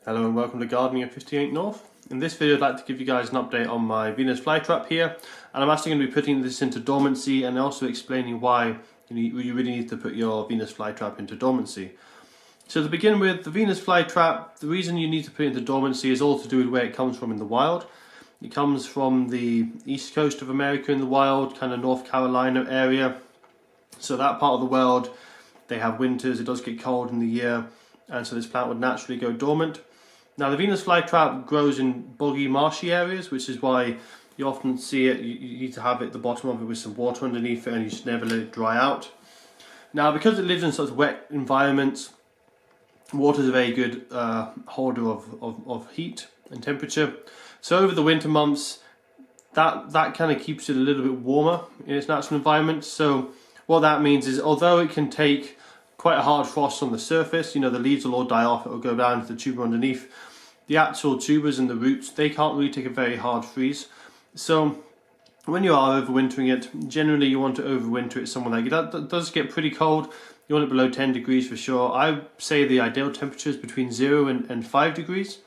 Hello and welcome to Gardening at 58 North. In this video I'd like to give you guys an update on my Venus Flytrap here, and I'm actually going to be putting this into dormancy and also explaining why you really need to put your Venus Flytrap into dormancy. So to begin with, the Venus Flytrap, the reason you need to put it into dormancy is all to do with where it comes from in the wild. It comes from the east coast of America in the wild, kind of North Carolina area. So that part of the world, they have winters, it does get cold in the year, and so this plant would naturally go dormant. Now the Venus Flytrap grows in boggy, marshy areas, which is why you often see it, you need to have it at the bottom of it with some water underneath it, and you should never let it dry out. Now because it lives in such wet environments, water is a very good holder of heat and temperature. So over the winter months, that kind of keeps it a little bit warmer in its natural environment. So what that means is, although it can take quite a hard frost on the surface, the leaves will all die off, it will go down to the tuber underneath. The actual tubers and the roots, they can't really take a very hard freeze. So when you are overwintering it, generally you want to overwinter it somewhere like that does get pretty cold. You want it below 10 degrees for sure. I say the ideal temperature is between 0 and 5 degrees.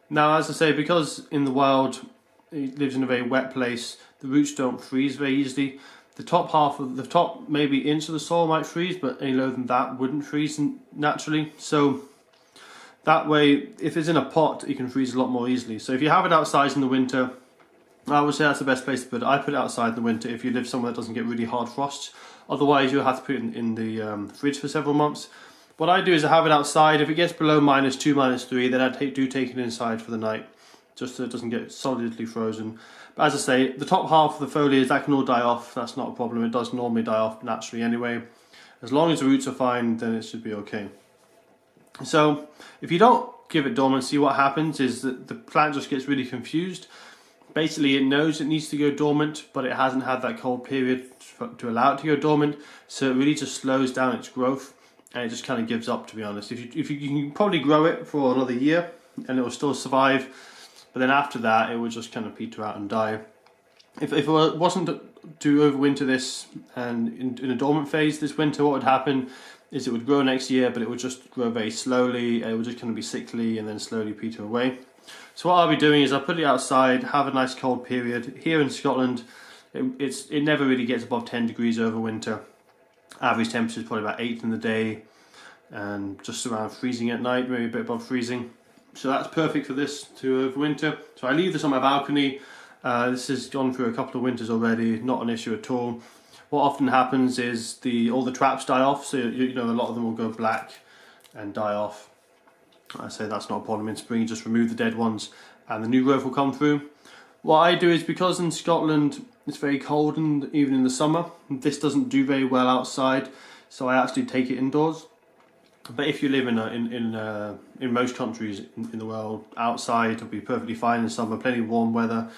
Now, as I say, because in the wild it lives in a very wet place, the roots don't freeze very easily. The top half of the top maybe inch of the soil might freeze, but any lower than that wouldn't freeze naturally. So that way, if it's in a pot, it can freeze a lot more easily. So if you have it outside in the winter, I would say that's the best place to put it. I put it outside in the winter if you live somewhere that doesn't get really hard frosts. Otherwise, you'll have to put it in the fridge for several months. What I do is I have it outside. If it gets below -2, -3, then I do take it inside for the night, just so it doesn't get solidly frozen. But as I say, the top half of the foliage, that can all die off. That's not a problem. It does normally die off naturally anyway. As long as the roots are fine, then it should be okay. So if you don't give it dormancy, what happens is that the plant just gets really confused. Basically, it knows it needs to go dormant, but it hasn't had that cold period to allow it to go dormant. So it really just slows down its growth, and it just kind of gives up, to be honest. If you can probably grow it for another year, and it will still survive. But then after that, it would just kind of peter out and die. If it wasn't to overwinter this and in a dormant phase this winter, what would happen is it would grow next year, but it would just grow very slowly. It would just kind of be sickly and then slowly peter away. So what I'll be doing is I'll put it outside, have a nice cold period. Here in Scotland, it never really gets above 10 degrees over winter. Average temperature is probably about 8 in the day and just around freezing at night, maybe a bit above freezing. So that's perfect for this to overwinter. So I leave this on my balcony. This has gone through a couple of winters already, not an issue at all. What often happens is all the traps die off, so a lot of them will go black and die off. I say that's not a problem in spring, you just remove the dead ones and the new growth will come through. What I do is, because in Scotland it's very cold and even in the summer, this doesn't do very well outside, so I actually take it indoors. But if you live in most countries in the world, outside it'll be perfectly fine in summer, plenty of warm weather.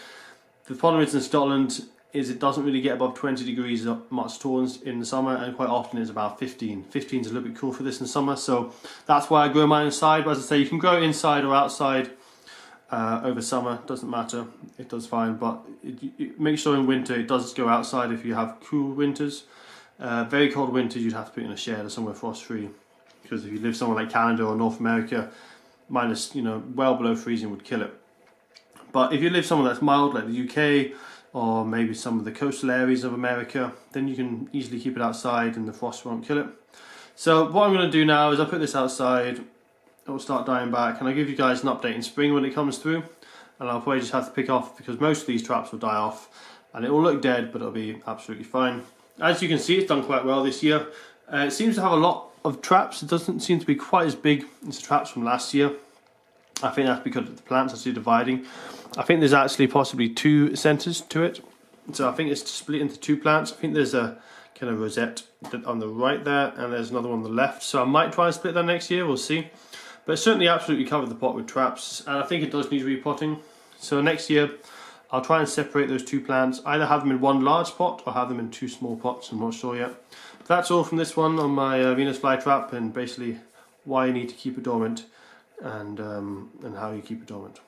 The problem is in Scotland is it doesn't really get above 20 degrees much at all in the summer, and quite often it's about 15. 15 is a little bit cool for this in summer, so that's why I grow mine inside. But as I say, you can grow it inside or outside over summer, doesn't matter, it does fine. But make sure in winter it does go outside if you have cool winters. Very cold winters you'd have to put it in a shed or somewhere frost free. Because if you live somewhere like Canada or North America, minus, well below freezing would kill it. But if you live somewhere that's mild, like the UK, or maybe some of the coastal areas of America, then you can easily keep it outside and the frost won't kill it. So what I'm going to do now is I'll put this outside, it will start dying back, and I'll give you guys an update in spring when it comes through. And I'll probably just have to pick off, because most of these traps will die off, and it will look dead, but it'll be absolutely fine. As you can see, it's done quite well this year. It seems to have a lot of traps. It doesn't seem to be quite as big as the traps from last year. I think that's because the plants are actually dividing. I think there's actually possibly 2 centres to it, so I think it's split into 2 plants. I think there's a kind of rosette on the right there, and there's another one on the left, so I might try and split that next year, we'll see. But it certainly absolutely covered the pot with traps, and I think it does need repotting. So next year I'll try and separate those 2 plants, either have them in one large pot or have them in 2 small pots, I'm not sure yet. But that's all from this one on my Venus Flytrap, and basically why you need to keep it dormant and how you keep it dormant.